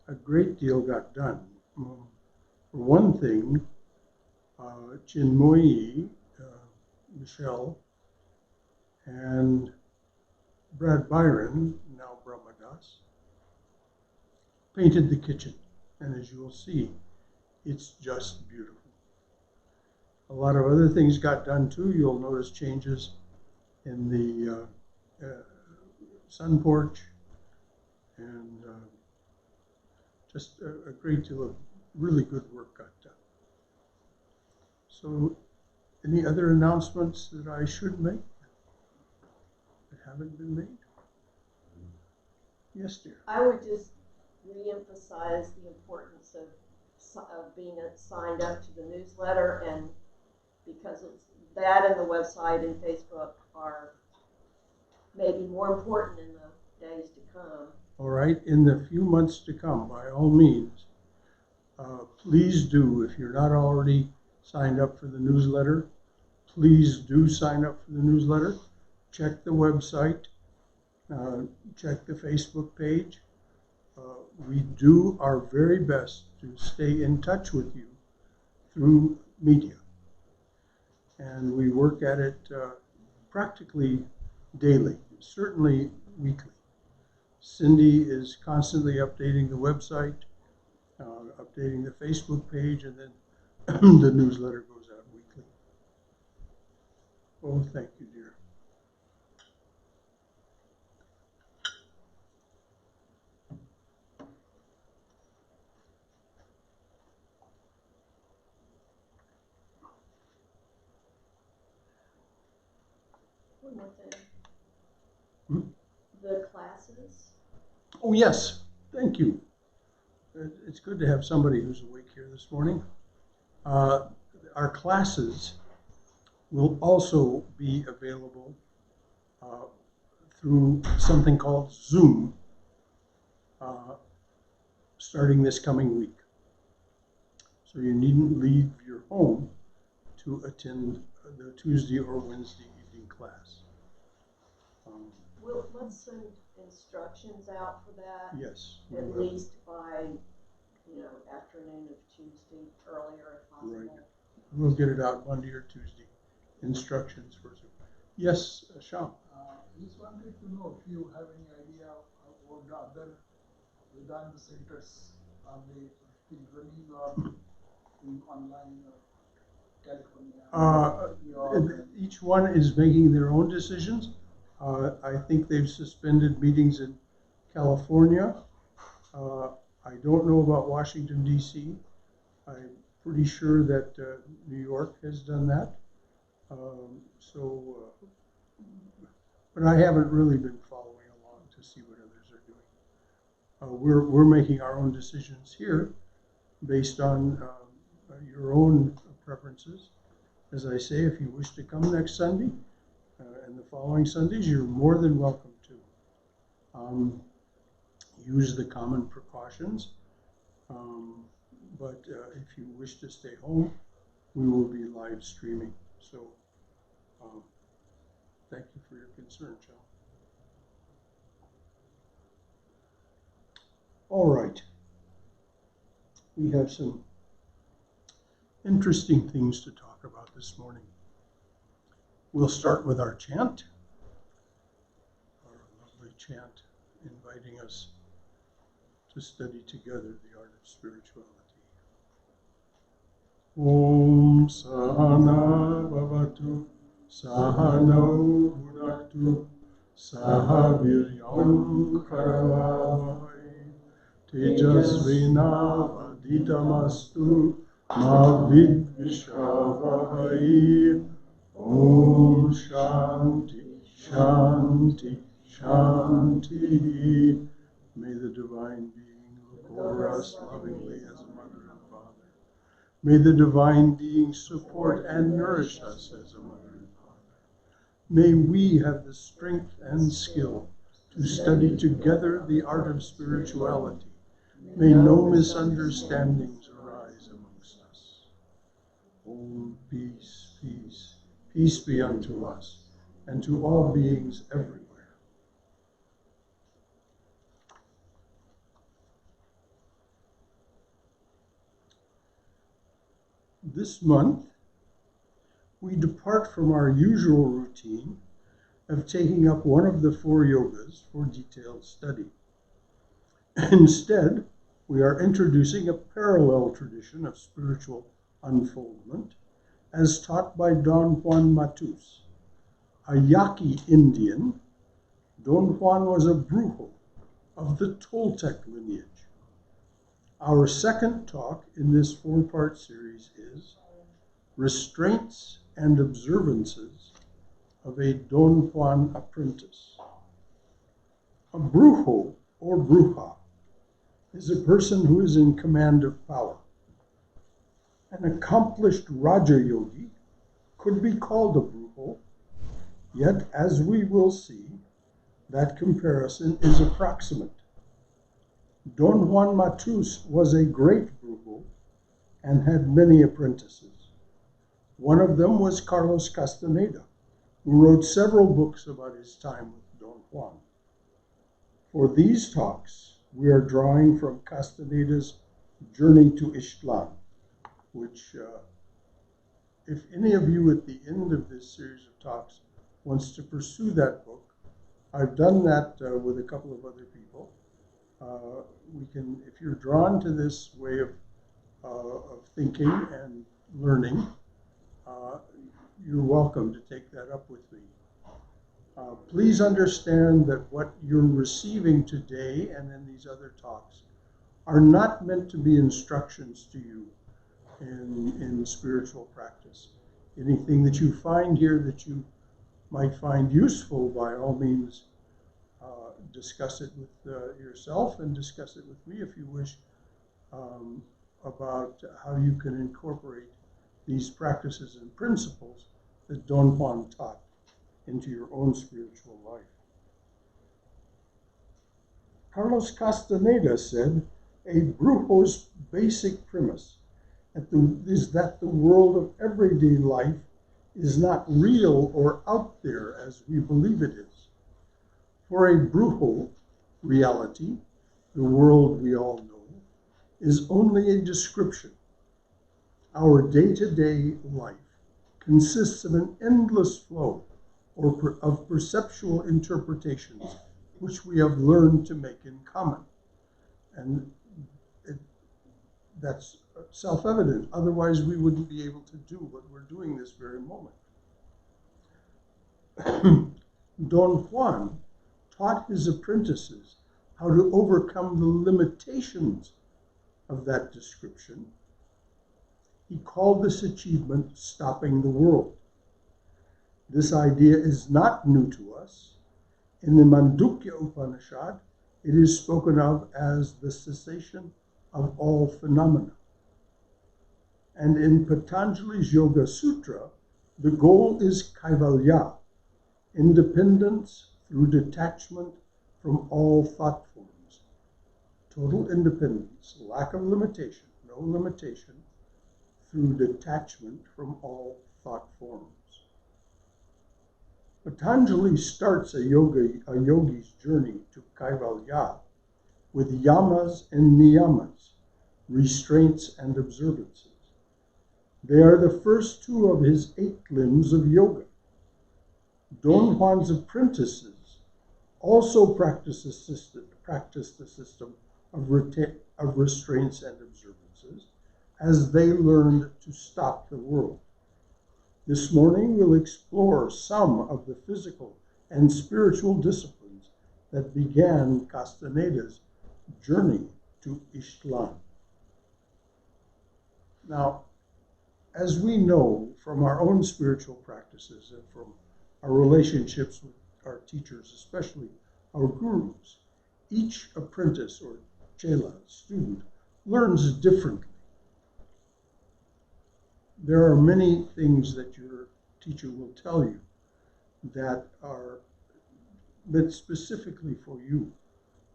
a great deal got done. For one thing, Chinmoyi, Michelle, and Brad Byron, now Brahmadas, painted the kitchen. And as you will see, it's just beautiful. A lot of other things got done too. You'll notice changes in the sun porch, and just a great deal of really good work got done. So, any other announcements that I should make that haven't been made? Yes, dear. I would just re-emphasize the importance of being signed up to the newsletter, and because it's that and the website and Facebook are maybe more important in the days to come. All right, in the few months to come, by all means, please do, if you're not already signed up for the newsletter, please do sign up for the newsletter. Check the website, check the Facebook page. We do our very best to stay in touch with you through media. And we work at it practically daily, certainly weekly. Cindy is constantly updating the website, updating the Facebook page, and then the newsletter goes out weekly. Oh, thank you, dear. One more thing. Hmm? The classes. Oh, yes, thank you. It's good to have somebody who's awake here this morning. Our classes will also be available through something called Zoom starting this coming week. So you needn't leave your home to attend the Tuesday or Wednesday evening class. Let's send instructions out for that. Yes. At least by, afternoon of Tuesday, earlier if possible. Right. We'll get it out Monday or Tuesday. Instructions for Zoom. Yes, Sham. I just wanted to know if you have any idea of what the other Vedanta centers, are they still running or doing online or California? Each one is making their own decisions. I think they've suspended meetings in California. I don't know about Washington, D.C. I'm pretty sure that New York has done that. But I haven't really been following along to see what others are doing. We're making our own decisions here based on your own preferences. As I say, if you wish to come next Sunday and the following Sundays, you're more than welcome to. Use the common precautions. But if you wish to stay home, we will be live streaming. So thank you for your concern, John. All right. We have some interesting things to talk about this morning. We'll start with our chant, our lovely chant inviting us to study together the art of spirituality. Om Sahana Bhavatu Sahano Bhunaktu Saha Viryam Karavavai Tejasvina Vaditamastu Ma Vidvishavahai. Om Shanti Shanti Shanti. May the divine being look over us lovingly as a mother and father. May the divine being support and nourish us as a mother and father. May we have the strength and skill to study together the art of spirituality. May no misunderstandings arise amongst us. Om, peace, peace, peace be unto us and to all beings everywhere. This month, we depart from our usual routine of taking up one of the 4 yogas for detailed study. Instead, we are introducing a parallel tradition of spiritual unfoldment as taught by Don Juan Matus. A Yaqui Indian, Don Juan was a brujo of the Toltec lineage. Our second talk in this 4-part series is Restraints and Observances of a Don Juan Apprentice. A brujo, or bruja, is a person who is in command of power. An accomplished Raja Yogi could be called a brujo, yet as we will see, that comparison is approximate. Don Juan Matus was a great brujo and had many apprentices. One of them was Carlos Castaneda, who wrote several books about his time with Don Juan. For these talks, we are drawing from Castaneda's Journey to Ixtlan, which, if any of you at the end of this series of talks wants to pursue that book, I've done that with a couple of other people. We can, if you're drawn to this way of thinking and learning, you're welcome to take that up with me. Please understand that what you're receiving today and in these other talks are not meant to be instructions to you in spiritual practice. Anything that you find here that you might find useful, by all means, discuss it with yourself and discuss it with me if you wish, about how you can incorporate these practices and principles that Don Juan taught into your own spiritual life. Carlos Castaneda said, a brujo's basic premise is that the world of everyday life is not real or out there as we believe it is. For a brujo, reality, the world we all know, is only a description. Our day-to-day life consists of an endless flow of perceptual interpretations which we have learned to make in common. And that's self-evident. Otherwise, we wouldn't be able to do what we're doing this very moment. Don Juan taught his apprentices how to overcome the limitations of that description. He called this achievement stopping the world. This idea is not new to us. In the Mandukya Upanishad, it is spoken of as the cessation of all phenomena. And in Patanjali's Yoga Sutra, the goal is kaivalya, independence through detachment from all thought forms. Total independence, lack of limitation, no limitation, through detachment from all thought forms. Patanjali starts a yogi's journey to kaivalya with yamas and niyamas, restraints and observances. They are the first 2 of his 8 limbs of yoga. Don Juan's apprentices also practice the system of restraints and observances as they learned to stop the world. This morning we'll explore some of the physical and spiritual disciplines that began Castaneda's journey to Ixtlan. Now, as we know from our own spiritual practices and from our relationships with our teachers, especially our gurus, each apprentice or chela, student, learns differently. There are many things that your teacher will tell you that are meant specifically for you.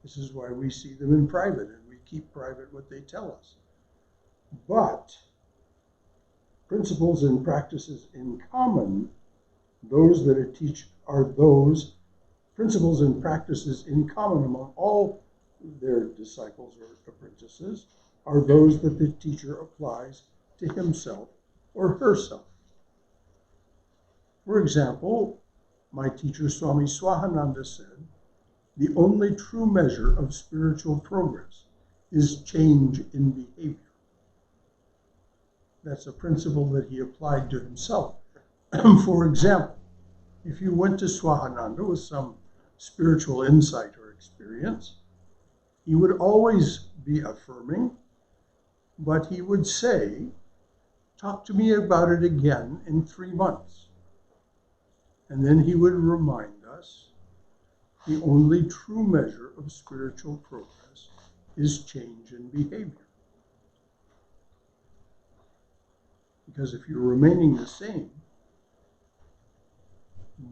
This is why we see them in private and we keep private what they tell us. But principles and practices in common, those that are are those principles and practices in common among all their disciples or apprentices, are those that the teacher applies to himself or herself. For example, my teacher Swami Swahananda said, the only true measure of spiritual progress is change in behavior. That's a principle that he applied to himself. For example, if you went to Swahananda with some spiritual insight or experience, he would always be affirming, but he would say, talk to me about it again in 3 months. And then he would remind us, the only true measure of spiritual progress is change in behavior. Because if you're remaining the same,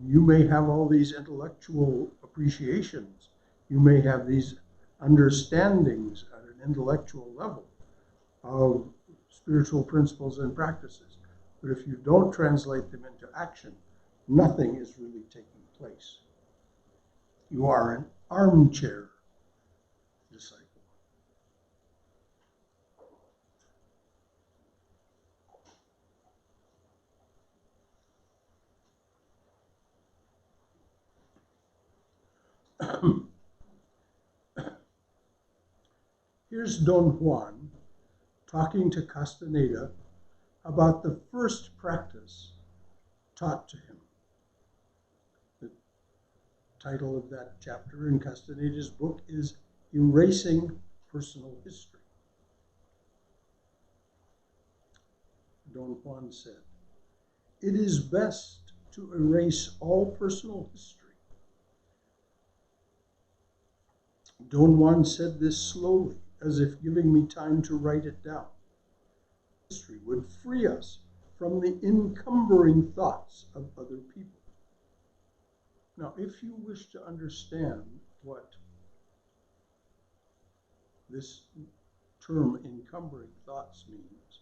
you may have all these intellectual appreciations, you may have these understandings at an intellectual level of spiritual principles and practices. But if you don't translate them into action, nothing is really taking place. You are an armchair disciple. Here's Don Juan talking to Castaneda about the first practice taught to him. The title of that chapter in Castaneda's book is Erasing Personal History. Don Juan said, "It is best to erase all personal history." Don Juan said this slowly, as if giving me time to write it down. History would free us from the encumbering thoughts of other people. Now, if you wish to understand what this term encumbering thoughts means,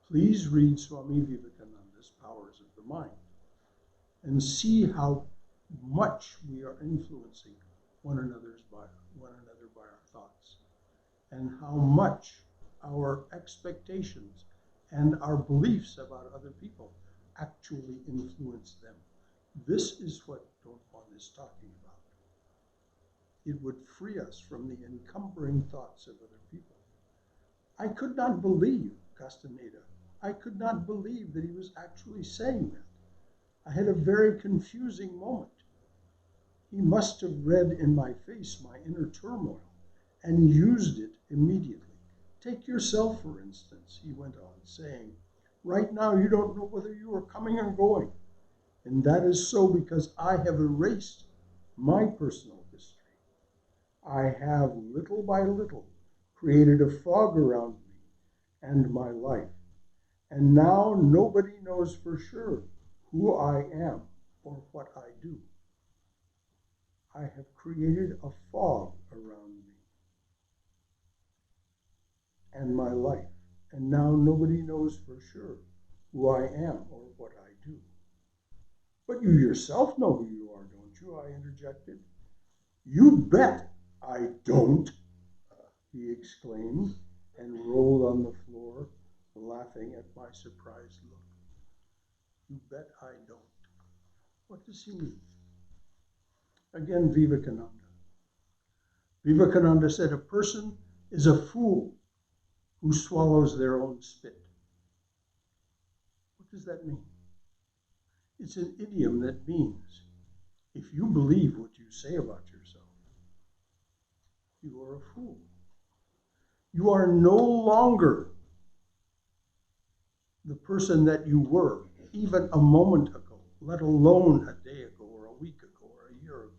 please read Swami Vivekananda's Powers of the Mind and see how much we are influencing one another by our thoughts, and how much our expectations and our beliefs about other people actually influence them. This is what Don Juan is talking about. It would free us from the encumbering thoughts of other people. I could not believe Castaneda. I could not believe that he was actually saying that. I had a very confusing moment. He must have read in my face my inner turmoil and used it immediately. Take yourself, for instance, he went on, saying, right now you don't know whether you are coming or going. And that is so because I have erased my personal history. I have, little by little, created a fog around me and my life. And now nobody knows for sure who I am or what I do. I have created a fog around me and my life, and now nobody knows for sure who I am or what I do. But you yourself know who you are, don't you? I interjected. You bet I don't, he exclaimed, and rolled on the floor, laughing at my surprised look. You bet I don't. What does he mean? Again, Vivekananda. Vivekananda said, a person is a fool who swallows their own spit. What does that mean? It's an idiom that means, if you believe what you say about yourself, you are a fool. You are no longer the person that you were even a moment ago, let alone a day ago or a week ago or a year ago.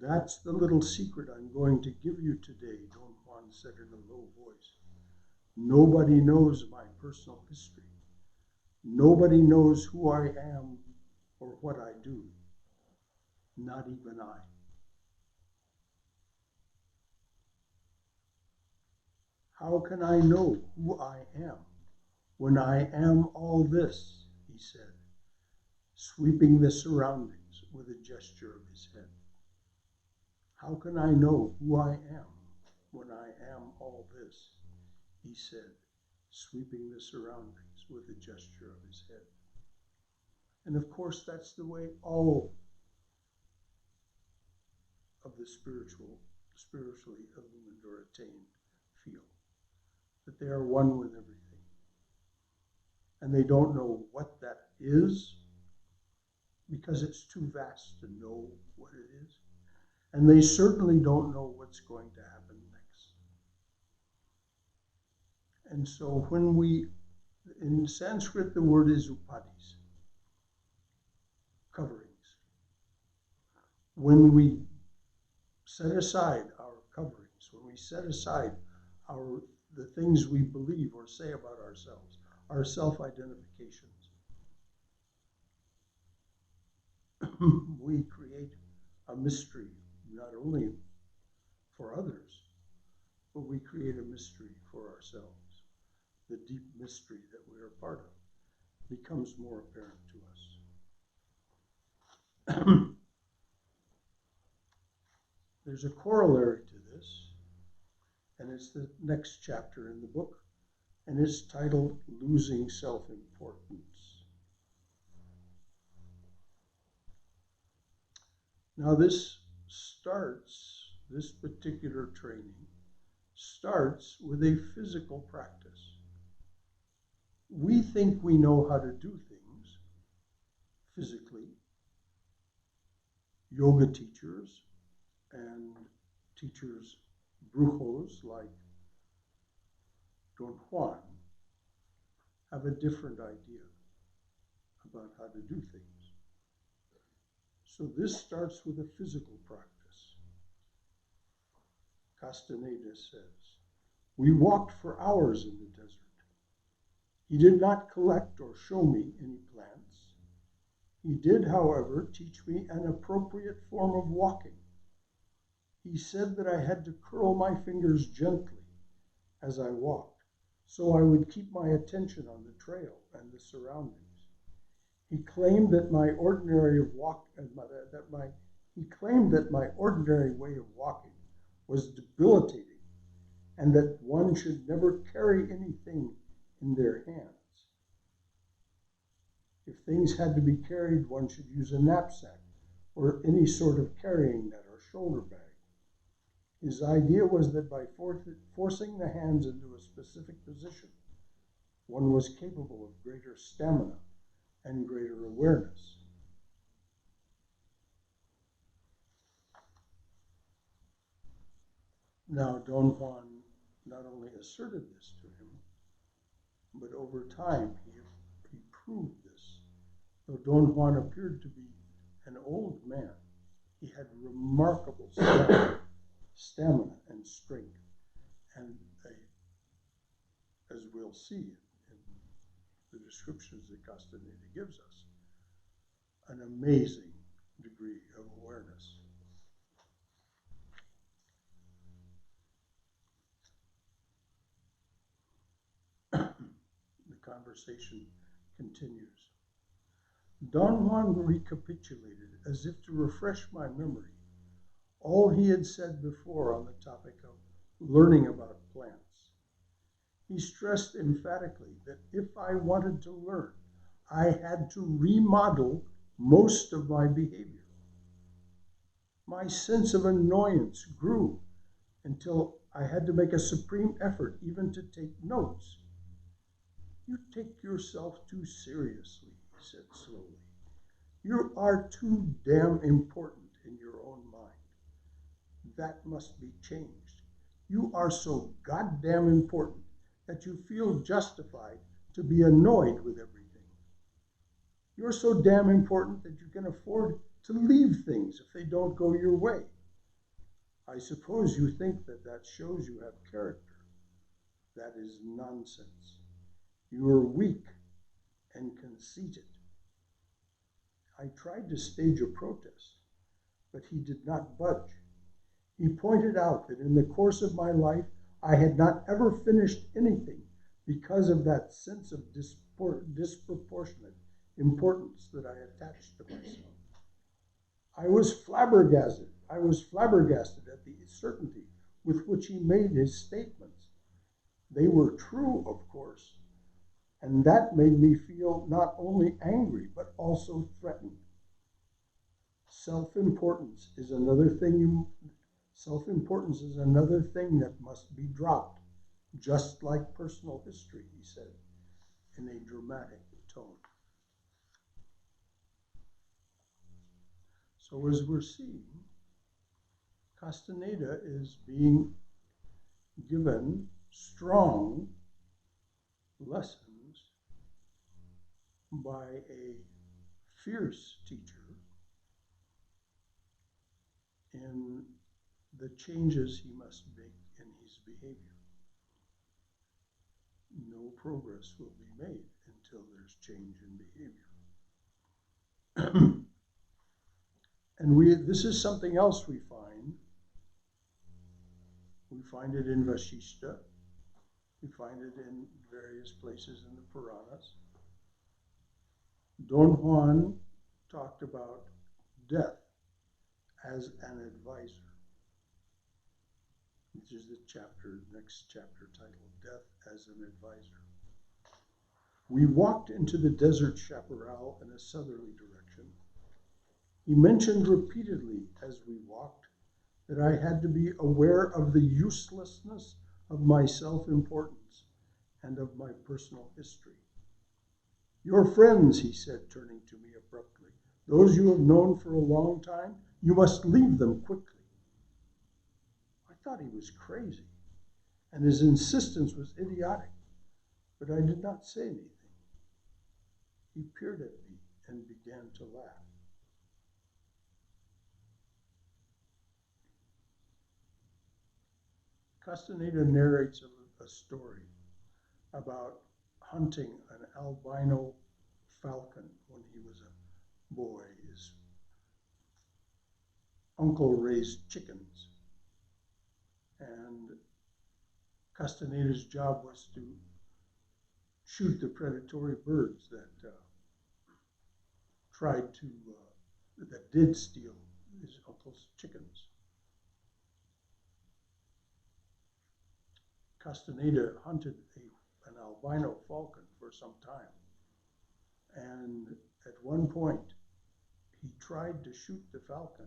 That's the little secret I'm going to give you today, Don Juan said in a low voice. Nobody knows my personal history. Nobody knows who I am or what I do. Not even I. How can I know who I am when I am all this, he said, sweeping the surroundings with a gesture of his head. How can I know who I am when I am all this? he said, sweeping the surroundings with a gesture of his head. And of course, that's the way all of the spiritually illumined or attained feel, that they are one with everything. And they don't know what that is because it's too vast to know what it is. And they certainly don't know what's going to happen next. And so when in Sanskrit, the word is upadhis, coverings. When we set aside our coverings, when we set aside the things we believe or say about ourselves, our self-identifications, we create a mystery, not only for others, but we create a mystery for ourselves. The deep mystery that we are part of becomes more apparent to us. There's a corollary to this, and it's the next chapter in the book, and it's titled Losing Self-Importance. Now this particular training starts with a physical practice. We think we know how to do things physically. Yoga teachers and teachers brujos like Don Juan have a different idea about how to do things. So this starts with a physical practice. Castaneda says, "We walked for hours in the desert. He did not collect or show me any plants. He did, however, teach me an appropriate form of walking. He said that I had to curl my fingers gently as I walked, so I would keep my attention on the trail and the surroundings. He claimed that my ordinary way of walking was debilitating, and that one should never carry anything in their hands. If things had to be carried, one should use a knapsack or any sort of carrying net or shoulder bag. His idea was that by forcing the hands into a specific position, one was capable of greater stamina and greater awareness." Now, Don Juan not only asserted this to him, but over time he proved this. Though Don Juan appeared to be an old man, he had remarkable stamina and strength, and as we'll see in the descriptions that Castaneda gives us, an amazing degree of awareness. The conversation continues. Don Juan recapitulated, as if to refresh my memory, all he had said before on the topic of learning about plants. He stressed emphatically that if I wanted to learn, I had to remodel most of my behavior. My sense of annoyance grew until I had to make a supreme effort even to take notes. "You take yourself too seriously," he said slowly. "You are too damn important in your own mind. That must be changed. You are so goddamn important that you feel justified to be annoyed with everything. You're so damn important that you can afford to leave things if they don't go your way. I suppose you think that shows you have character. That is nonsense. You are weak and conceited." I tried to stage a protest, but he did not budge. He pointed out that in the course of my life, I had not ever finished anything because of that sense of disproportionate importance that I attached to myself. I was flabbergasted at the certainty with which he made his statements. They were true, of course, and that made me feel not only angry, but also threatened. Self-importance is another thing Self-importance is another thing that must be dropped, just like personal history, he said, in a dramatic tone. So as we're seeing, Castaneda is being given strong lessons by a fierce teacher in the changes he must make in his behavior. No progress will be made until there's change in behavior. And this is something else we find. We find it in Vashishta. We find it in various places in the Puranas. Don Juan talked about death as an advisor, which is the next chapter titled Death as an Advisor. We walked into the desert chaparral in a southerly direction. He mentioned repeatedly as we walked that I had to be aware of the uselessness of my self-importance and of my personal history. Your friends, he said, turning to me abruptly, those you have known for a long time, you must leave them quickly. I thought he was crazy, and his insistence was idiotic, but I did not say anything. He peered at me and began to laugh. Castaneda narrates a story about hunting an albino falcon when he was a boy. His uncle raised chickens, and Castaneda's job was to shoot the predatory birds that that did steal his uncle's chickens. Castaneda hunted an albino falcon for some time, and at one point he tried to shoot the falcon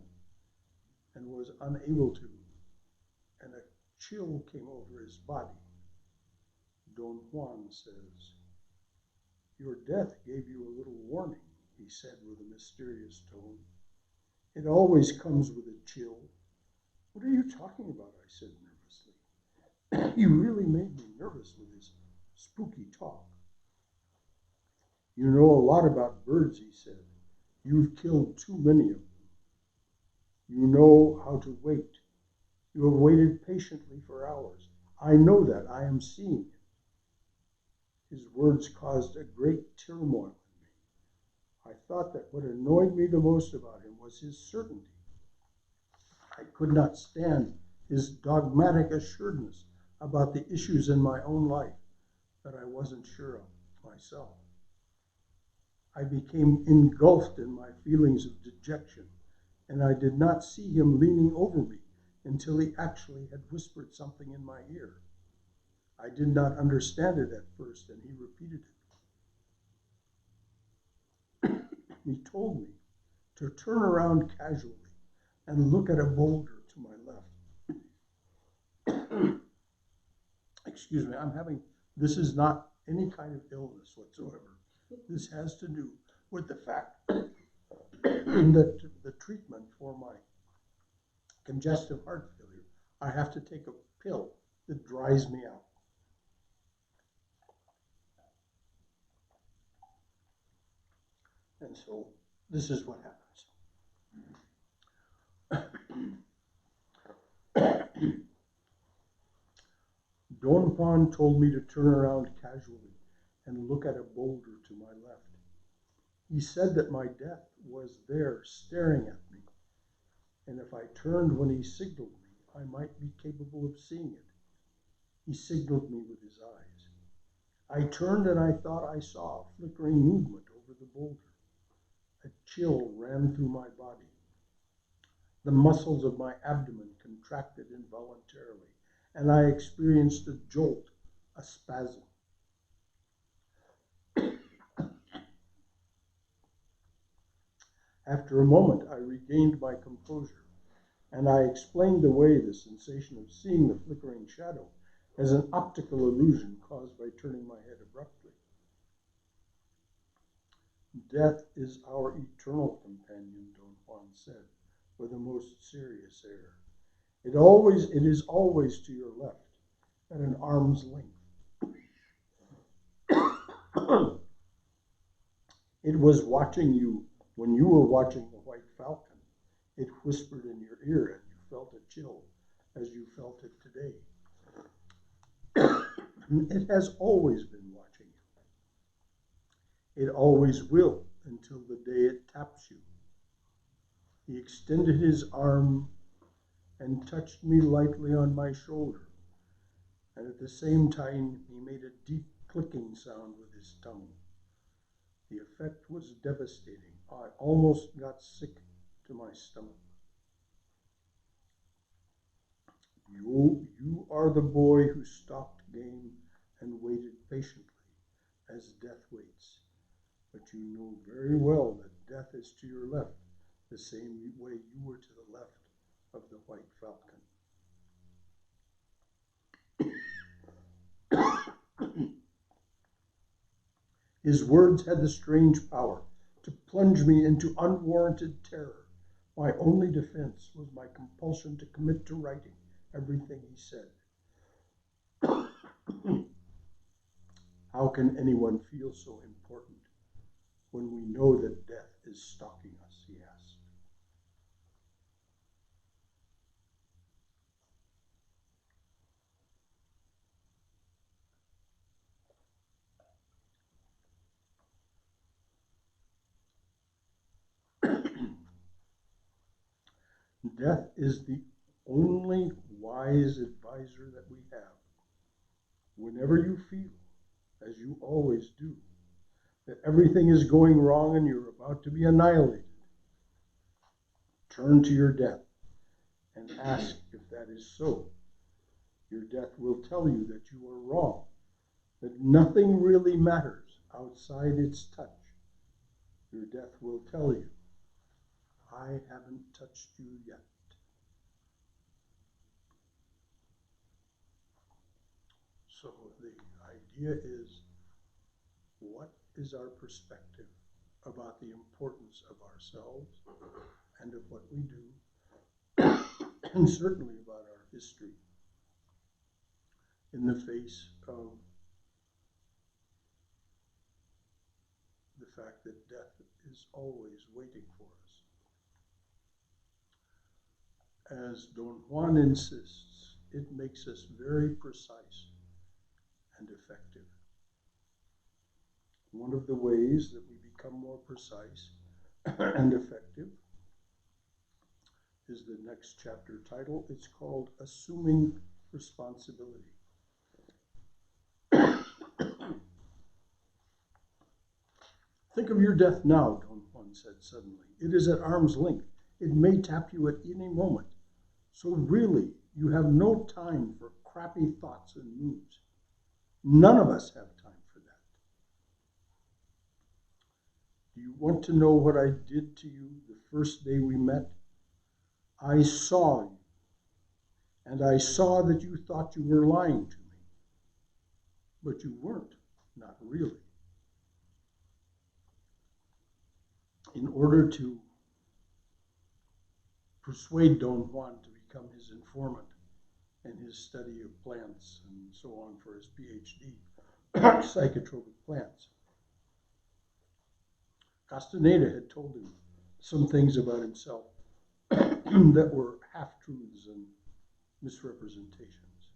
and was unable to, and a chill came over his body. Don Juan says, "Your death gave you a little warning," he said with a mysterious tone. "It always comes with a chill." "What are you talking about?" I said nervously. He really made me nervous with his spooky talk. "You know a lot about birds," he said. "You've killed too many of them. You know how to wait. You have waited patiently for hours. I know that. I am seeing it." His words caused a great turmoil in me. I thought that what annoyed me the most about him was his certainty. I could not stand his dogmatic assuredness about the issues in my own life that I wasn't sure of myself. I became engulfed in my feelings of dejection, and I did not see him leaning over me until he actually had whispered something in my ear. I did not understand it at first, and he repeated it. He told me to turn around casually and look at a boulder to my left. Excuse me, this is not any kind of illness whatsoever. This has to do with the fact that the treatment for my congestive heart failure, I have to take a pill that dries me out. And so this is what happens. Don Juan told me to turn around casually and look at a boulder to my left. He said that my death was there staring at me, and if I turned when he signaled me, I might be capable of seeing it. He signaled me with his eyes. I turned and I thought I saw a flickering movement over the boulder. A chill ran through my body. The muscles of my abdomen contracted involuntarily, and I experienced a jolt a spasm. After a moment, I regained my composure, and I explained away the sensation of seeing the flickering shadow as an optical illusion caused by turning my head abruptly. Death is our eternal companion, Don Juan said, with a most serious air. It is always to your left, at an arm's length. It was watching you when you were watching the White Falcon. It whispered in your ear, and you felt a chill as you felt it today. It has always been watching you. It always will until the day it taps you. He extended his arm and touched me lightly on my shoulder, and at the same time he made a deep clicking sound with his tongue. The effect was devastating. I almost got sick to my stomach. You are the boy who stalked game and waited patiently as death waits. But you know very well that death is to your left, the same way you were to the left of the White Falcon. His words had the strange power to plunge me into unwarranted terror. My only defense was my compulsion to commit to writing everything he said. How can anyone feel so important when we know that death is stalking us, he asked. Death is the only wise advisor that we have. Whenever you feel, as you always do, that everything is going wrong and you're about to be annihilated, turn to your death and ask if that is so. Your death will tell you that you are wrong, that nothing really matters outside its touch. Your death will tell you, I haven't touched you yet. So the idea is, what is our perspective about the importance of ourselves and of what we do, and certainly about our history in the face of the fact that death is always waiting for us. As Don Juan insists, it makes us very precise and effective. One of the ways that we become more precise and effective is the next chapter title. It's called Assuming Responsibility. Think of your death now, Don Juan said suddenly. It is at arm's length. It may tap you at any moment. So really, you have no time for crappy thoughts and moods. None of us have time for that. Do you want to know what I did to you the first day we met? I saw you, and I saw that you thought you were lying to me. But you weren't, not really. In order to persuade Don Juan to become his informant in his study of plants and so on for his PhD, psychotropic plants, Castaneda had told him some things about himself that were half-truths and misrepresentations.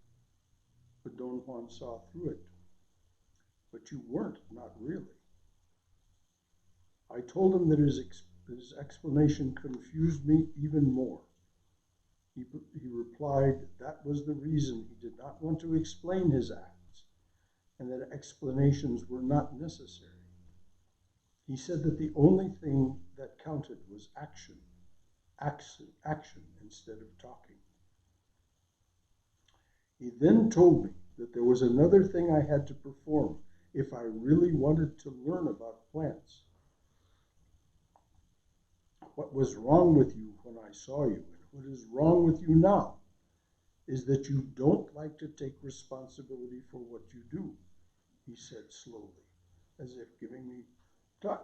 But Don Juan saw through it. But you weren't, not really. I told him that his explanation confused me even more. He replied that was the reason he did not want to explain his acts, and that explanations were not necessary. He said that the only thing that counted was action instead of talking. He then told me that there was another thing I had to perform if I really wanted to learn about plants. What was wrong with you when I saw you, and what is wrong with you now, is that you don't like to take responsibility for what you do, he said slowly, as if giving me time.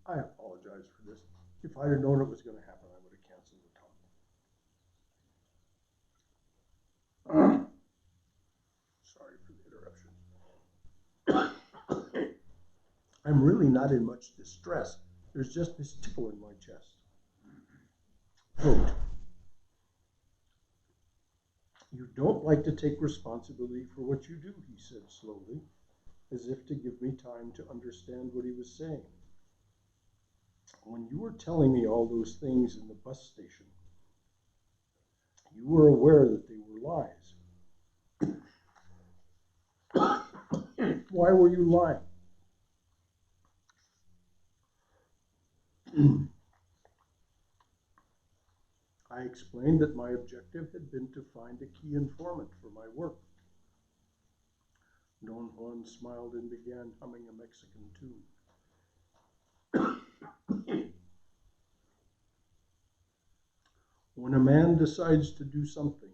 I apologize for this. If I had known it was going to happen, I would have canceled the talk. Sorry for the interruption. I'm really not in much distress. There's just this tickle in my chest. Quote, you don't like to take responsibility for what you do, he said slowly, as if to give me time to understand what he was saying. When you were telling me all those things in the bus station, you were aware that they were lies. Why were you lying? I explained that my objective had been to find a key informant for my work. Don Juan smiled and began humming a Mexican tune. When a man decides to do something,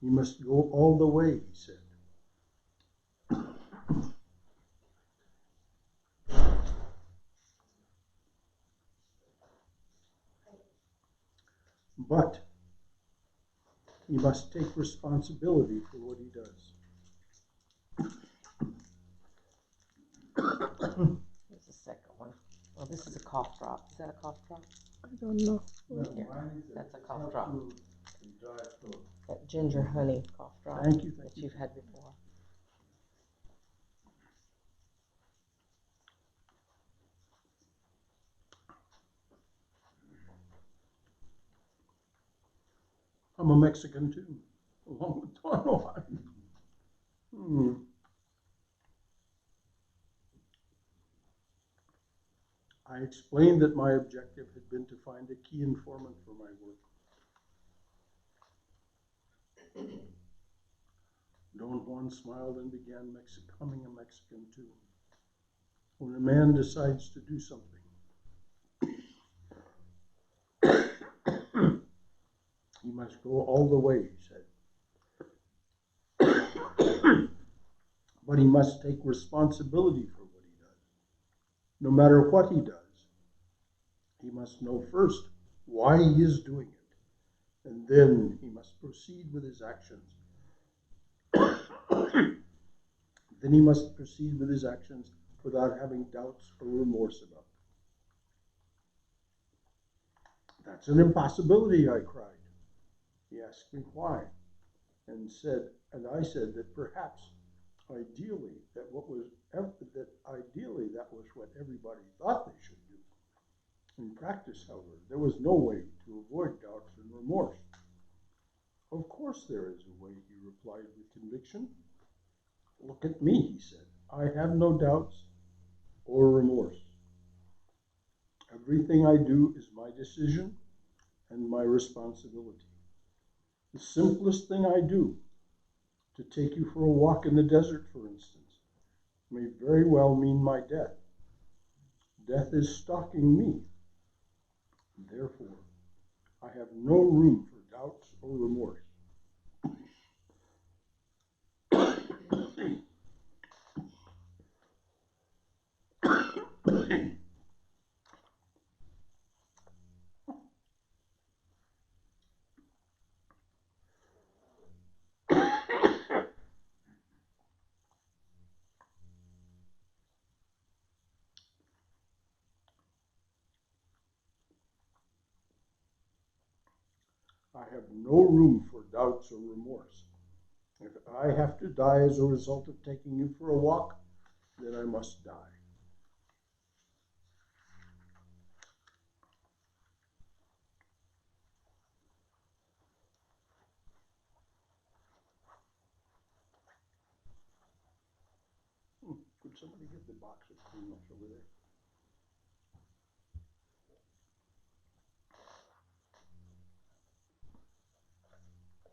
he must go all the way, he said. But he must take responsibility for what he does. Here's the second one. Well, this is a cough drop. Is that a cough drop? I don't know. Here, that's a cough drop. That ginger honey cough drop Thank you. that you've had before. I'm a Mexican too, along with Don Juan. I explained that my objective had been to find a key informant for my work. Don Juan smiled and began humming a Mexican tune. When a man decides to do something, he must go all the way, he said. But he must take responsibility for what he does. No matter what he does, he must know first why he is doing it, and then he must proceed with his actions. Then he must proceed with his actions without having doubts or remorse about them. That's an impossibility, I cried. He asked me why, and I said that perhaps ideally that was what everybody thought they should do. In practice, however, there was no way to avoid doubts and remorse. Of course there is a way, he replied with conviction. Look at me, he said. I have no doubts or remorse. Everything I do is my decision and my responsibility. The simplest thing I do, to take you for a walk in the desert, for instance, may very well mean my death. Death is stalking me. Therefore, I have no room for doubts or remorse. I have no room for doubts or remorse. If I have to die as a result of taking you for a walk, then I must die. Would somebody get the box of cleanups over there?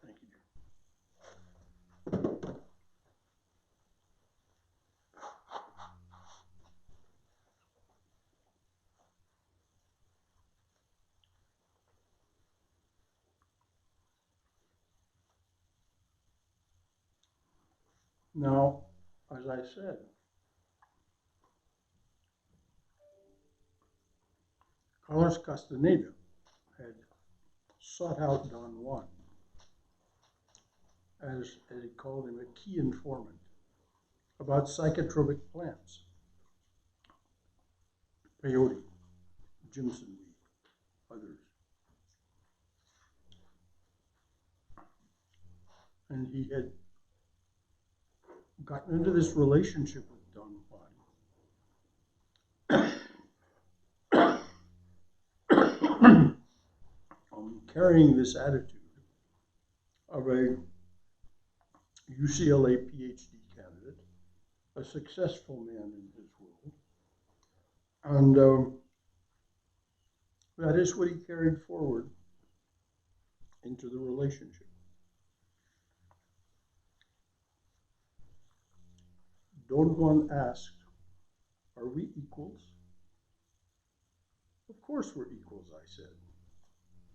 Thank you, dear. Now, as I said, Carlos Castaneda had sought out Don Juan as he called him, a key informant about psychotropic plants, peyote, Jimson weed, others. And he had gotten into this relationship with Don Juan, carrying this attitude of a UCLA PhD candidate, a successful man in his world, and that is what he carried forward into the relationship. Don Juan asked, "Are we equals?" "Of course we're equals," I said.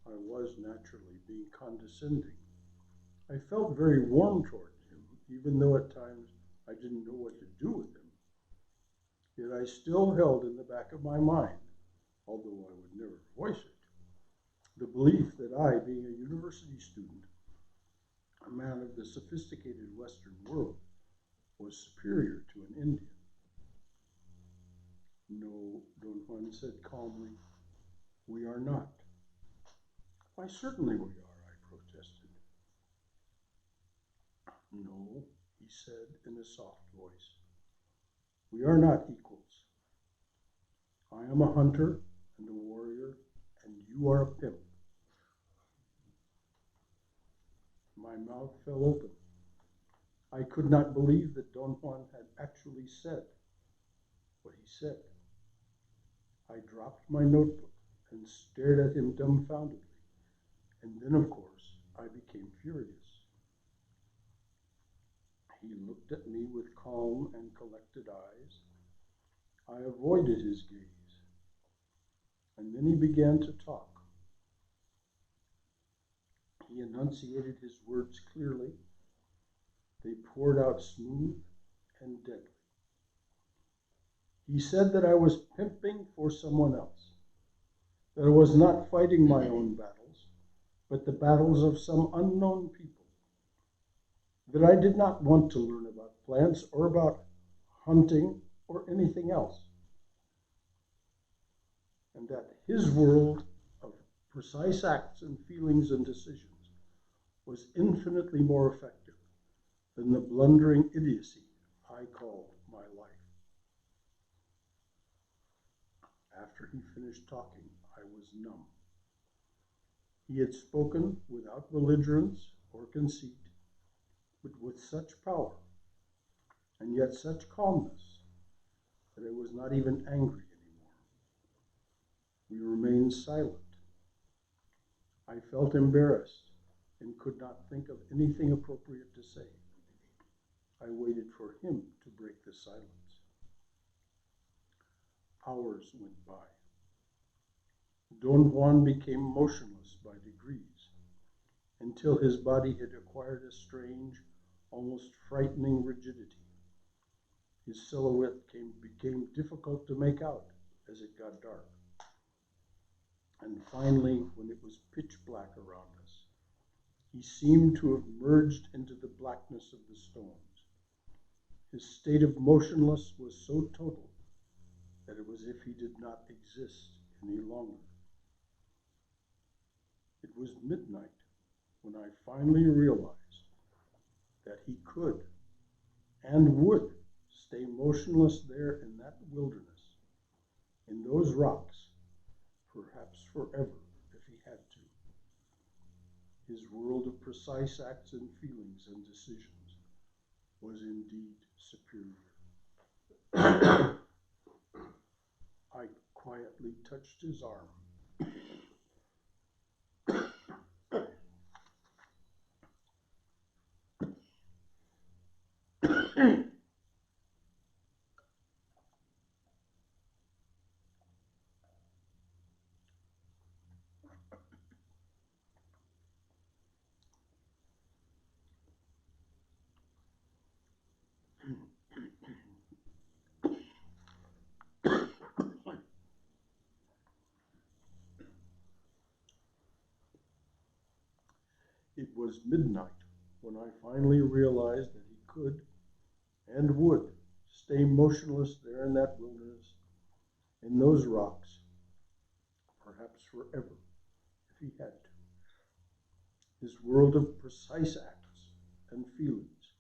I was naturally being condescending. I felt very warm toward him, even though at times I didn't know what to do with him. Yet I still held in the back of my mind, although I would never voice it, the belief that I, being a university student, a man of the sophisticated Western world, was superior to an Indian. "No," Don Juan said calmly, "we are not." "Why, certainly we are," I protested. "No," he said in a soft voice, "we are not equals. I am a hunter and a warrior, and you are a pimp." My mouth fell open. I could not believe that Don Juan had actually said what he said. I dropped my notebook and stared at him dumbfoundedly, and then, of course, I became furious. He looked at me with calm and collected eyes. I avoided his gaze, and then he began to talk. He enunciated his words clearly. They poured out smooth and deadly. He said that I was pimping for someone else, that I was not fighting my own battles, but the battles of some unknown people, that I did not want to learn about plants or about hunting or anything else, and that his world of precise acts and feelings and decisions was infinitely more effective than the blundering idiocy I called my life. After he finished talking, I was numb. He had spoken without belligerence or conceit, but with such power, and yet such calmness, that I was not even angry anymore. We remained silent. I felt embarrassed and could not think of anything appropriate to say. I waited for him to break the silence. Hours went by. Don Juan became motionless by degrees, until his body had acquired a strange, almost frightening rigidity. His silhouette became difficult to make out as it got dark. And finally, when it was pitch black around us, he seemed to have merged into the blackness of the stones. His state of motionlessness was so total that it was as if he did not exist any longer. It was midnight when I finally realized that he could and would stay motionless there in that wilderness, in those rocks, perhaps forever if he had to. His world of precise acts and feelings and decisions was indeed superior. I quietly touched his arm. It was midnight when I finally realized that he could and would stay motionless there in that wilderness, in those rocks, perhaps forever, if he had to. His world of precise acts and feelings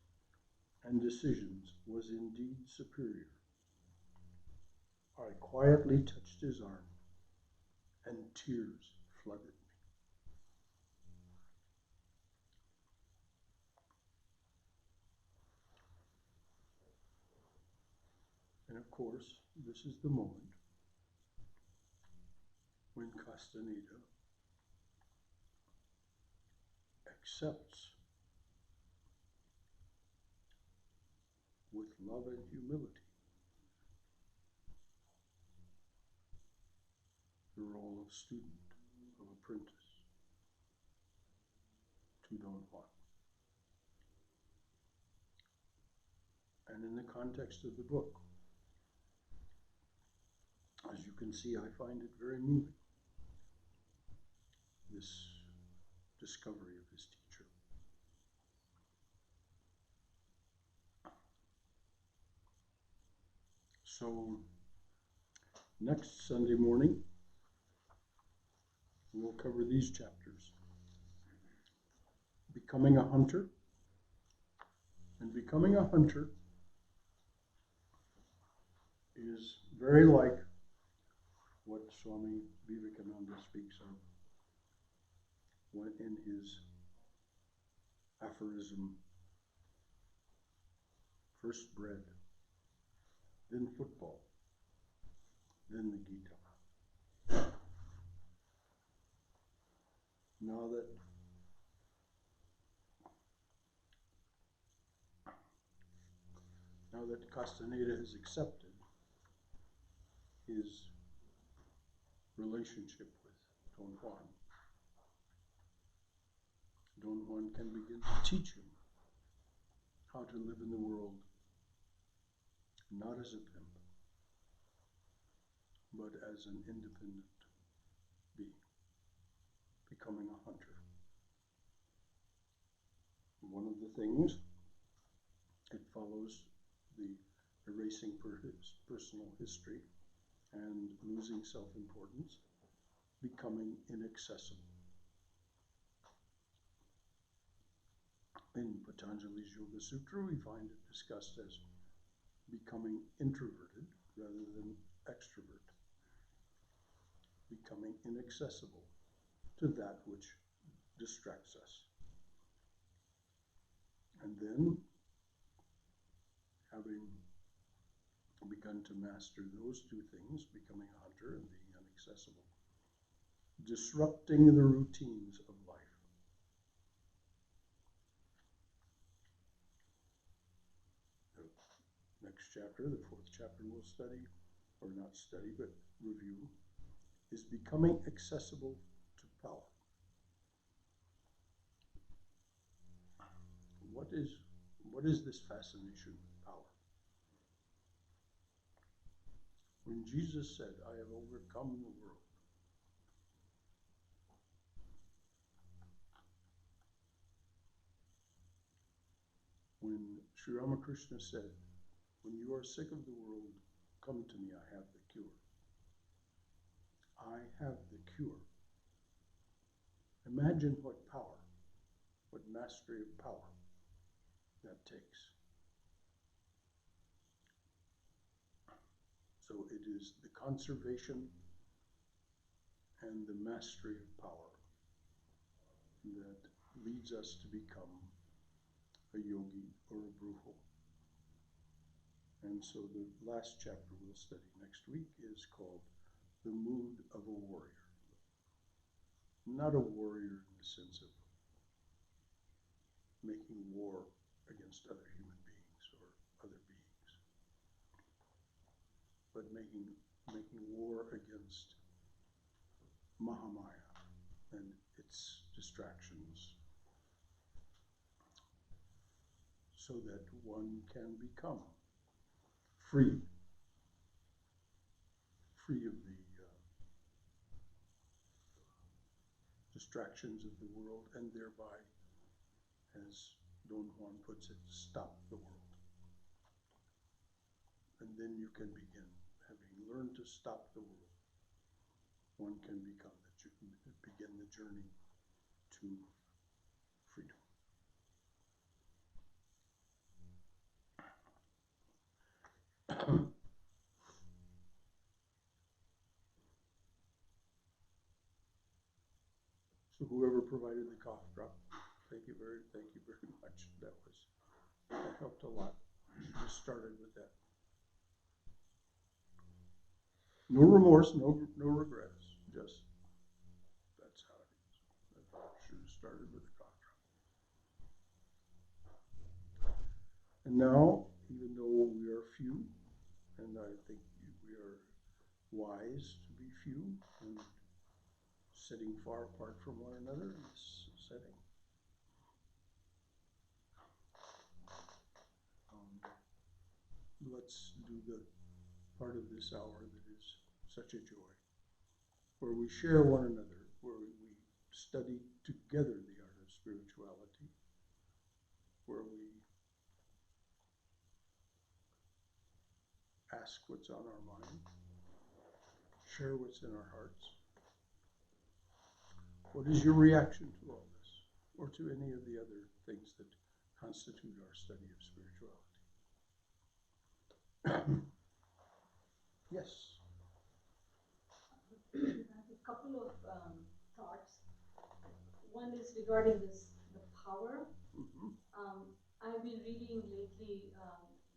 and decisions was indeed superior. I quietly touched his arm, and tears flooded me. And of course, this is the moment when Castaneda accepts with love and humility the role of student, of apprentice to Don Juan. And in the context of the book, as you can see, I find it very moving, this discovery of his teacher. So, next Sunday morning, we'll cover these chapters. Becoming a hunter. And becoming a hunter is very like what Swami Vivekananda speaks of when in his aphorism, first bread, then football, then the Gita. Now that Castaneda has accepted his relationship with Don Juan, Don Juan can begin to teach him how to live in the world, not as a pimp, but as an independent being, becoming a hunter. One of the things, it follows the erasing his personal history and losing self-importance, becoming inaccessible. In Patanjali's Yoga Sutra, we find it discussed as becoming introverted rather than extrovert, becoming inaccessible to that which distracts us. And then, having begun to master those two things, becoming a hunter and being inaccessible, disrupting the routines of life. The next chapter, the fourth chapter we'll study, or not study, but review, is becoming accessible to power. What is this fascination with power? When Jesus said, I have overcome the world, when Sri Ramakrishna said, when you are sick of the world, come to me, I have the cure. I have the cure. Imagine what power, what mastery of power that takes. So it is the conservation and the mastery of power that leads us to become a yogi or a brujo. And so the last chapter we'll study next week is called The Mood of a Warrior. Not a warrior in the sense of making war against other human beings or other beings, but making war against Mahamaya and its distractions, so that one can become free of the distractions of the world, and thereby, as Don Juan puts it, stop the world. And then you can begin. Having learned to stop the world, one can begin the journey to freedom. So whoever provided the cough drop, thank you very much. That helped a lot. Just started with that. No remorse, no regrets. Just that's how it is. I should have started with a cough drop. And now, even though we are few, and I think we are wise to be few and sitting far apart from one another in this setting, let's do the part of this hour that is such a joy, where we share one another, where we study together the art of spirituality, where we ask what's on our mind, share what's in our hearts. What is your reaction to all this, or to any of the other things that constitute our study of spirituality? Yes. I have a couple of thoughts. One is regarding the power. Mm-hmm. I've been reading lately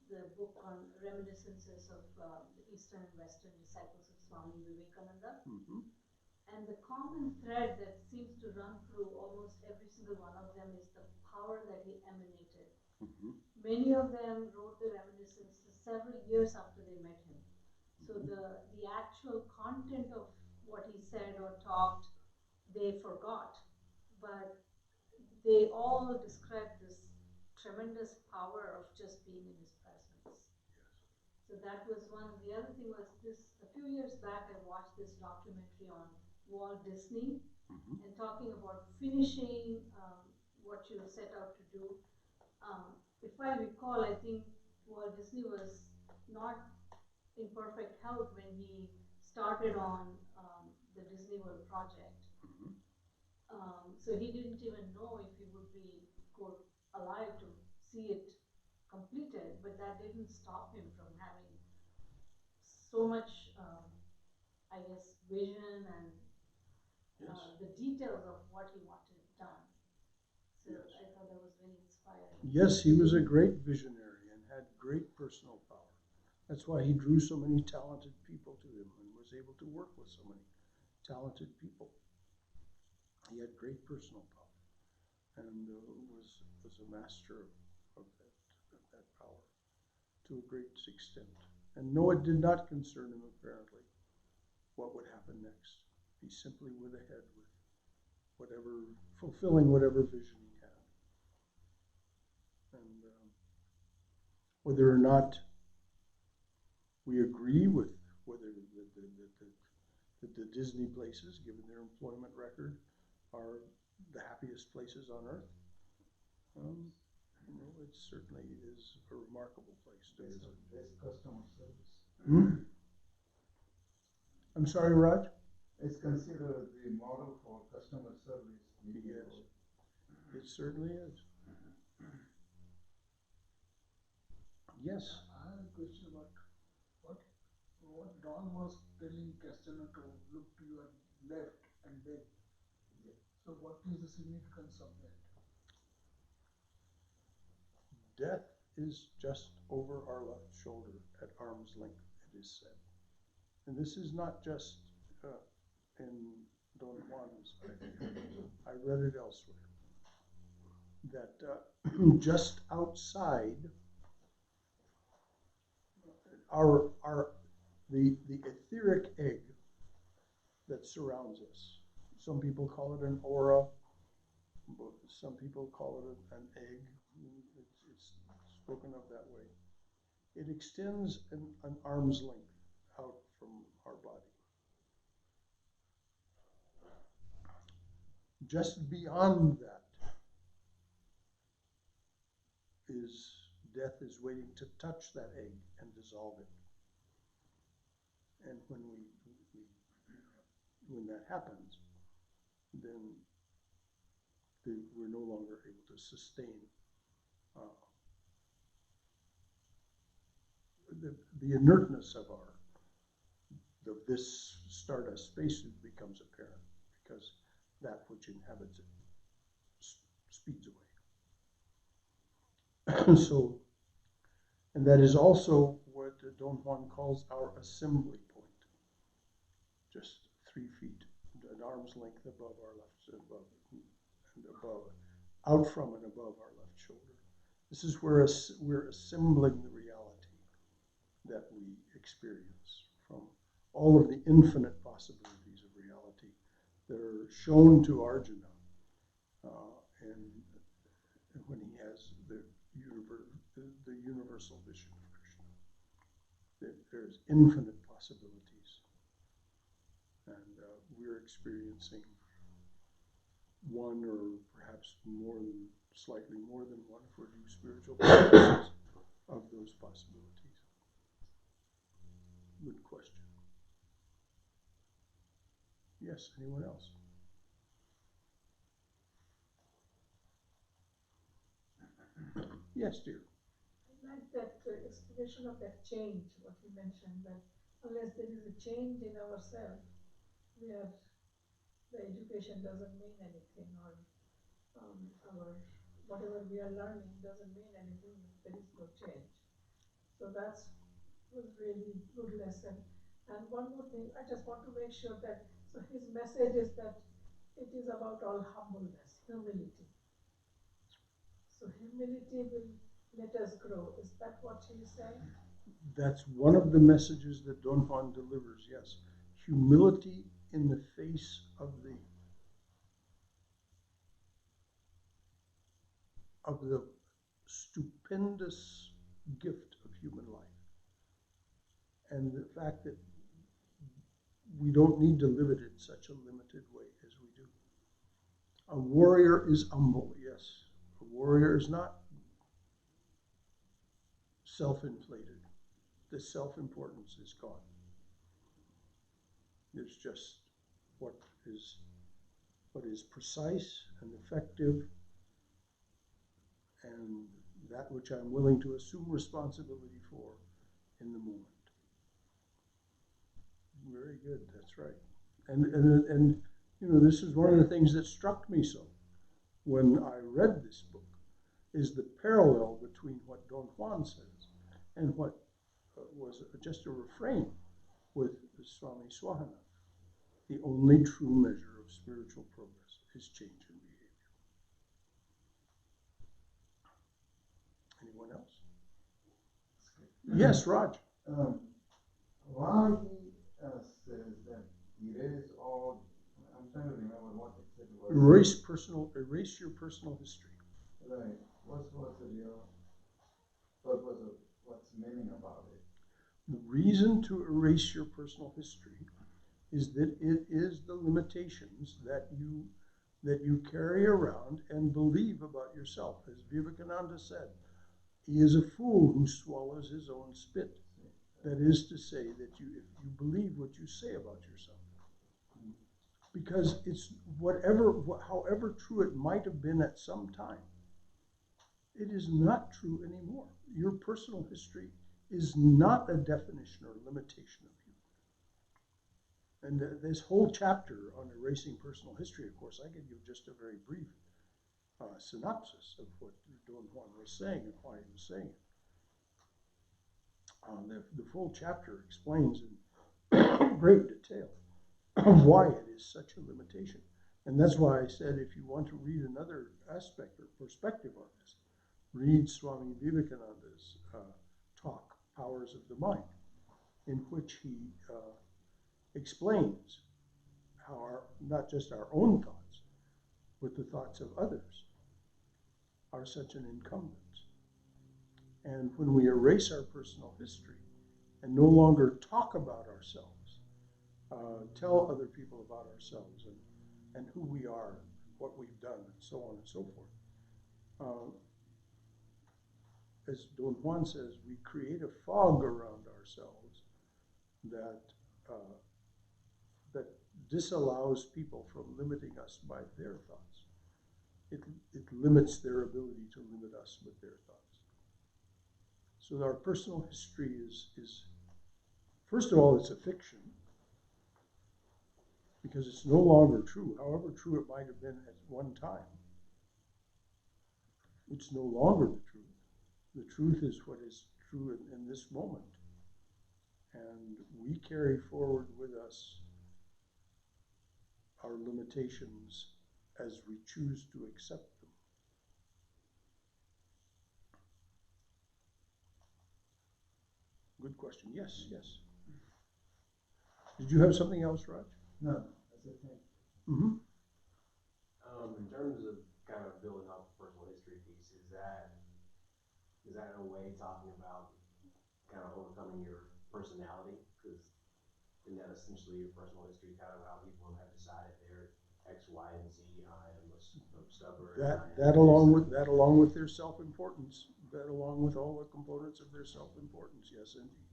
the book on reminiscences of the Eastern and Western disciples of Swami Vivekananda. Mm-hmm. And the common thread that seems to run through almost every single one of them is the power that he emanated. Mm-hmm. Many of them wrote the reminiscences several years after they met him. So the actual content of what he said or talked, they forgot. But they all described this tremendous power of just being in his presence. So that was one. The other thing was this, a few years back I watched this documentary on Walt Disney, Mm-hmm. and talking about finishing what you set out to do. If I recall, I think Walt Disney was not in perfect health when he started on the Disney World project. Mm-hmm. So he didn't even know if he would be, quote, alive to see it completed, but that didn't stop him from having so much, I guess, vision and Yes. the details of what he wanted done. So Yes. I thought that was very inspiring. Yes, he was a great visionary and had great personal power. That's why he drew so many talented people to him and was able to work with so many talented people. He had great personal power and was a master of that power to a great extent. And no, it did not concern him, apparently, what would happen next. He simply went ahead with fulfilling whatever vision he had. And whether or not we agree with whether the Disney places, given their employment record, are the happiest places on earth, it certainly is a remarkable place to visit. Best customer service. Hmm? I'm sorry, Raj? It's considered the model for customer service. Yes, it certainly is. Yes. I have a question about what Don was telling Castellano to look to your left and beg. So what is the significance of that? Death is just over our left shoulder at arm's length, it is said. And this is not just in Don Juan's idea. I read it elsewhere. That just outside the etheric egg that surrounds us. Some people call it an aura, but some people call it an egg. It's spoken of that way. It extends an arm's length out from our body. Just beyond that is death is waiting to touch that egg and dissolve it. And when that happens, then we're no longer able to sustain the inertness of this stardust spacesuit becomes apparent because that which inhabits it speeds away. So, and that is also what Don Juan calls our assembly point. Just 3 feet, an arm's length above our left, out from and above our left shoulder. This is where we're assembling the reality that we experience from all of the infinite possibilities of reality that are shown to Arjuna, and when he has the universal vision of Krishna. There's infinite possibilities, and we're experiencing one or perhaps slightly more than one if we're doing spiritual practices of those possibilities. Good question. Yes, anyone else? Yes, dear. I like that explanation of that change, what you mentioned, that unless there is a change in ourselves, where the education doesn't mean anything, or our whatever we are learning doesn't mean anything if there is no change. So that was really good lesson. And one more thing, I just want to make sure that, so his message is that it is about all humbleness, humility. So humility will let us grow. Is that what he is saying? That's one of the messages that Don Juan delivers, yes. Humility in the face of the stupendous gift of human life. And the fact that we don't need to live it in such a limited way as we do. A warrior is humble, yes. A warrior is not self-inflated. The self-importance is gone. There's just what is precise and effective, and that which I'm willing to assume responsibility for in the moment. Very good, that's right. And you know, this is one of the things that struck me so when I read this book, is the parallel between what Don Juan says and what was just a refrain with Swami Swahana. The only true measure of spiritual progress is change in behavior. Anyone else? Yes, Raj. Why he says that erase all, I'm trying to remember what exactly was. Erase your personal history. Right. What's the real purpose of what's meaning about it? The reason to erase your personal history is that it is the limitations that you carry around and believe about yourself. As Vivekananda said, he is a fool who swallows his own spit. That is to say that if you believe what you say about yourself, because it's however true it might have been at some time, it is not true anymore. Your personal history is not a definition or limitation of you. And this whole chapter on erasing personal history, of course, I give you just a very brief synopsis of what Don Juan was saying and why he was saying it. The full chapter explains in great detail why it is such a limitation. And that's why I said if you want to read another aspect or perspective on this, read Swami Vivekananda's talk, Powers of the Mind, in which he explains how not just our own thoughts, but the thoughts of others are such an encumbrance. And when we erase our personal history and no longer talk about ourselves, tell other people about ourselves and who we are, what we've done, and so on and so forth. As Don Juan says, we create a fog around ourselves that disallows people from limiting us by their thoughts. It limits their ability to limit us with their thoughts. So our personal history is first of all, it's a fiction, because it's no longer true, however true it might have been at one time. It's no longer the truth. The truth is what is true in this moment. And we carry forward with us our limitations as we choose to accept them. Good question. Yes, yes. Did you have something else, Raj? No, that's it, thank you. Mm-hmm. In terms of kind of building up the personal history piece, is that in a way talking about kind of overcoming your personality? Because isn't that essentially your personal history, kind of how people have decided they're X, Y, and Z? I am stubborn. That along with their self-importance, that along with all the components of their self-importance, yes, indeed,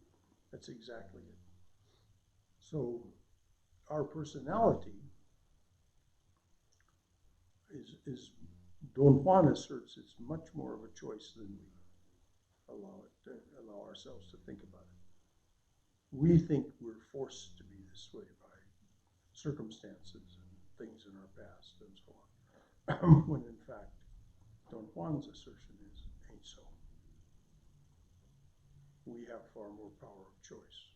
that's exactly it. So our personality is Don Juan asserts it's much more of a choice than we allow ourselves to think about it. We think we're forced to be this way by circumstances and things in our past and so on, when in fact Don Juan's assertion is ain't so. We have far more power of choice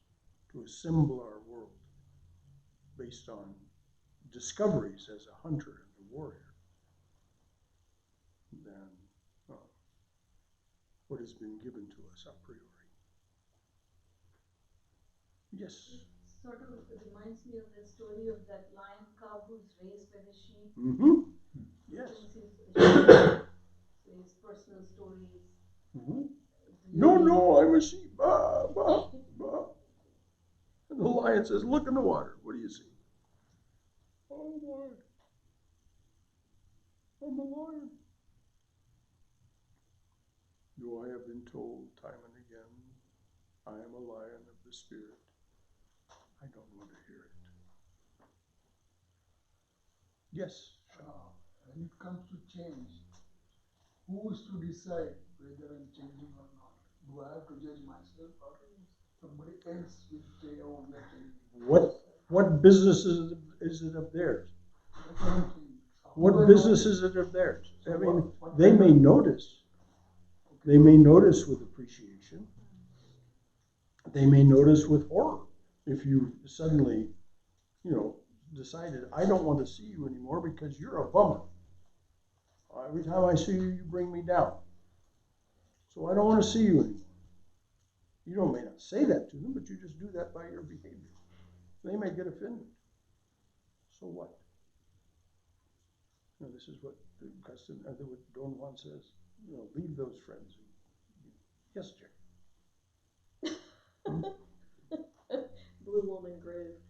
to assemble our world based on discoveries as a hunter and a warrior than what has been given to us a priori. Yes? It sort of reminds me of the story of that lion cub who's raised by the sheep. Mm-hmm. Yes. So his personal stories. Mm-hmm. No, I'm a sheep. Bah, bah, bah. And the lion says, look in the water. What do you see? Oh, boy. I'm a lion. Though I have been told time and again, I am a lion of the spirit, I don't want to hear it. Yes? When it comes to change, who is to decide whether I'm changing or not? Do I have to judge myself or somebody else will say, oh, we are changing? What business is it of theirs? That's what I'm saying. What business is it of theirs? I mean, they may notice. They may notice with appreciation. They may notice with horror. If you suddenly, decided, I don't want to see you anymore because you're a bummer. Every time I see you, you bring me down. So I don't want to see you anymore. You may not say that to them, but you just do that by your behavior. They may get offended. So what? This is what Don Juan says. Leave those friends. Yes, Jack. Blue Woman Groove.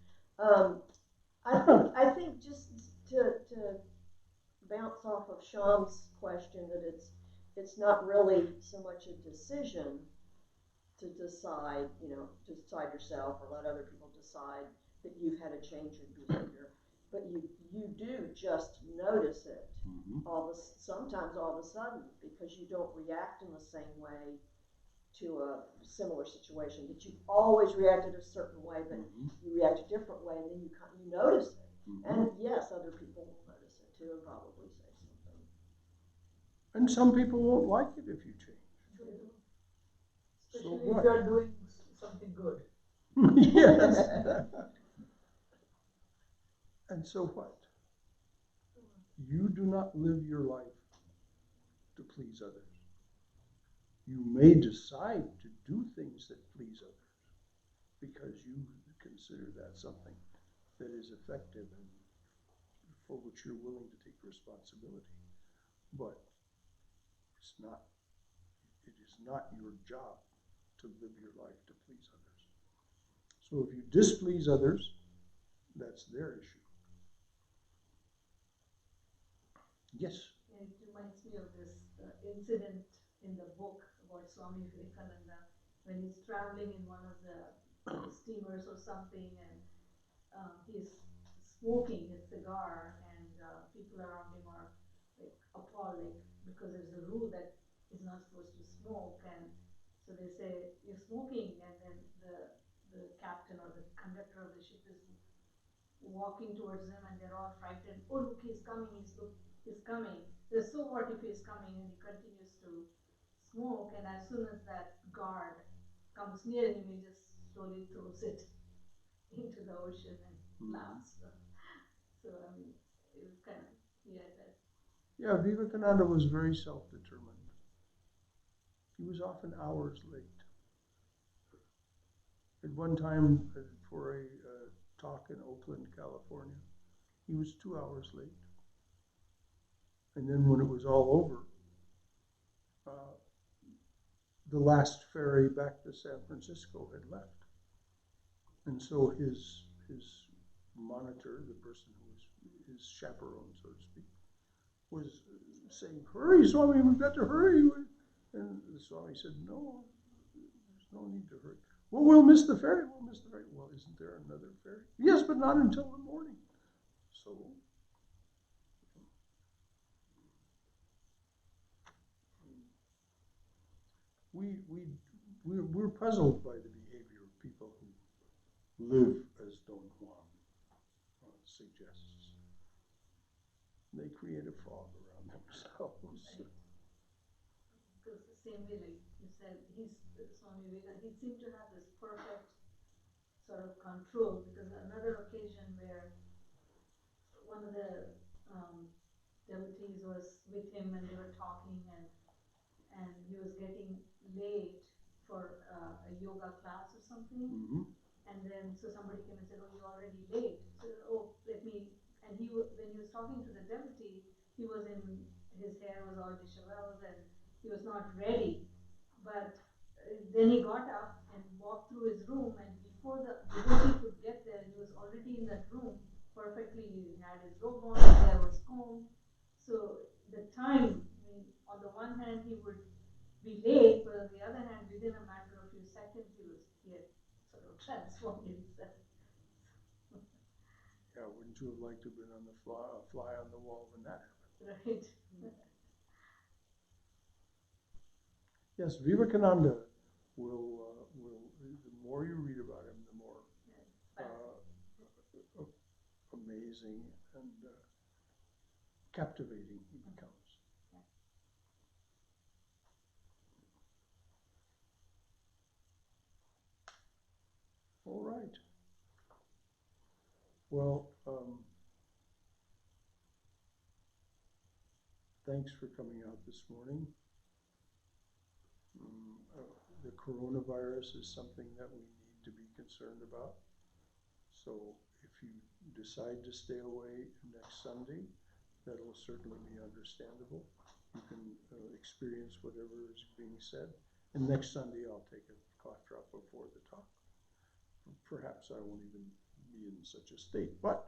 I think just to bounce off of Sham's question, that it's not really so much a decision to decide, to decide yourself or let other people decide that you've had a change in behavior, but you do just notice it sometimes all of a sudden, because you don't react in the same way to a similar situation, that you've always reacted a certain way, but you react a different way, and then you notice it. And yes, other people will notice it too and probably say something. And some people won't like it if you change. True. Especially So if you are doing something good. Yes. And so what? You do not live your life to please others. You may decide to do things that please others because you consider that something that is effective and for which you're willing to take responsibility. But it is not your job to live your life to please others. So if you displease others, that's their issue. Yes? And it reminds me of this incident in the book about Swami Vivekananda when he's traveling in one of the steamers or something, and he's smoking a cigar, and people around him are like appalled, like, because there's a rule that is not supposed to smoke, and so they say you're smoking, and then the captain or the conductor of the ship is walking towards them, and they're all frightened. Oh, look, he's coming! He's coming! They're so what if he's coming, and he continues to smoke, and as soon as that guard comes near him, he just slowly throws it into the ocean and laughs. So I mean, it was kind of that. Yeah, Vivekananda was very self-determined. He was often hours late. At one time, for a talk in Oakland, California, he was 2 hours late. And then when it was all over, the last ferry back to San Francisco had left. And so his monitor, the person who was his chaperone, so to speak, was saying, "Hurry, Swami, we've got to hurry." And the Swami said, "No, there's no need to hurry." "Well, we'll miss the ferry, we'll miss the ferry." "Well, isn't there another ferry?" "Yes, but not until the morning." So we're puzzled by the behavior of people who live as Don Juan suggests. They create a fog around themselves. Because the same way, like you said, Swami Vivekananda, he seemed to have this perfect sort of control, because another occasion where one of the devotees was with him and they were talking, and he was getting late for a yoga class or something. Mm-hmm. And then so somebody came and said, "Oh, you're already late." So, "Oh, let me." And when he was talking to the devotee, his hair was all disheveled and he was not ready. But then he got up and walked through his room, and before the devotee could get there, he was already in that room perfectly. He had his robe on, his hair was combed. So the time, I mean, on the one hand, he would be late, but on the other hand, within a matter of a few seconds, he had sort of transformed himself. Yeah, wouldn't you have liked to have been on the fly on the wall when that happened? Right. Yes, Vivekananda will the more you read about him, the more amazing and captivating he becomes. All right. Well, thanks for coming out this morning. The coronavirus is something that we need to be concerned about. So if you decide to stay away next Sunday, that'll certainly be understandable. You can experience whatever is being said. And next Sunday, I'll take a cough drop before the talk. Perhaps I won't even be in such a state, but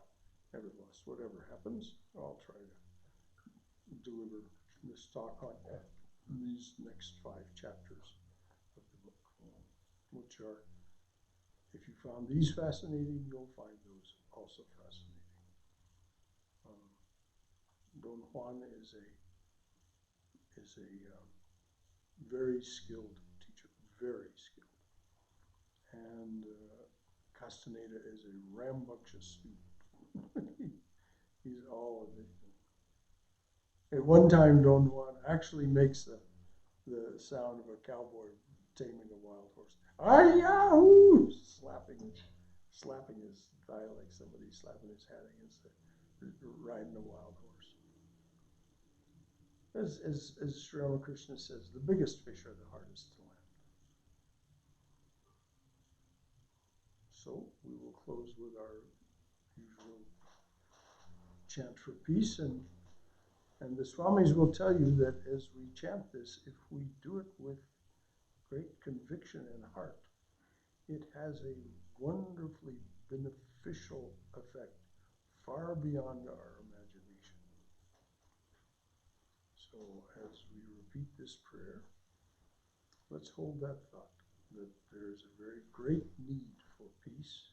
nevertheless, whatever happens, I'll try to deliver this talk on these next 5 chapters of the book, which are, if you found these fascinating, you'll find those also fascinating. Don Juan is a very skilled teacher, very skilled, and Castaneda is a rambunctious student. He's all of it. At one time, Don Juan actually makes the sound of a cowboy taming a wild horse. Ay-yahoo! Slapping his thigh like somebody slapping his hat against riding a wild horse. As Sri Ramakrishna says, the biggest fish are the hardest to land. So we will close with our usual chant for peace, and the Swamis will tell you that as we chant this, if we do it with great conviction and heart, it has a wonderfully beneficial effect far beyond our imagination. So as we repeat this prayer, let's hold that thought, that there is a very great need for peace.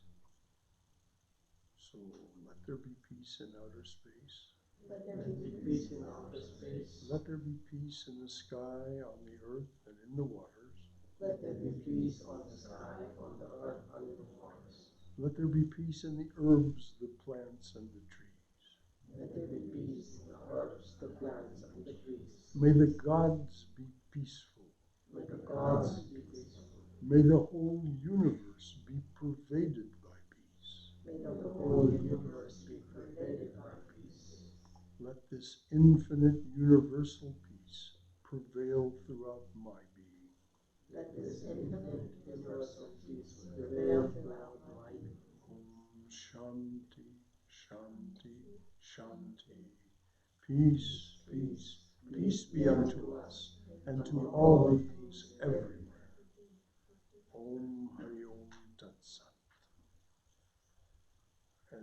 So let there be peace in outer space. Let there be peace in outer space. Let there be peace in the sky, on the earth, and in the waters. Let there be peace on the sky, on the earth, and in the waters. Let there be peace in the herbs, the plants, and the trees. Let there be peace in the herbs, the plants, and the trees. May the gods be peaceful. May the gods be peaceful. May the whole universe be pervaded by peace. May the whole universe be pervaded by peace. Let this infinite universal peace prevail throughout my being. Let this infinite universal peace prevail throughout my being. Om Shanti, Shanti, Shanti. Peace, peace, peace be unto us and to all beings everywhere. Om Hari Om Tat Sat.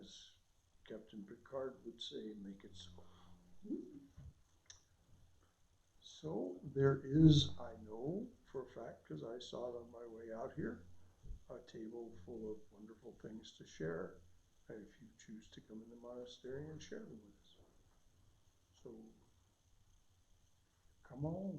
As Captain Picard would say, make it so. So there is, I know for a fact, because I saw it on my way out here, a table full of wonderful things to share, if you choose to come in the monastery and share them with us. So come on.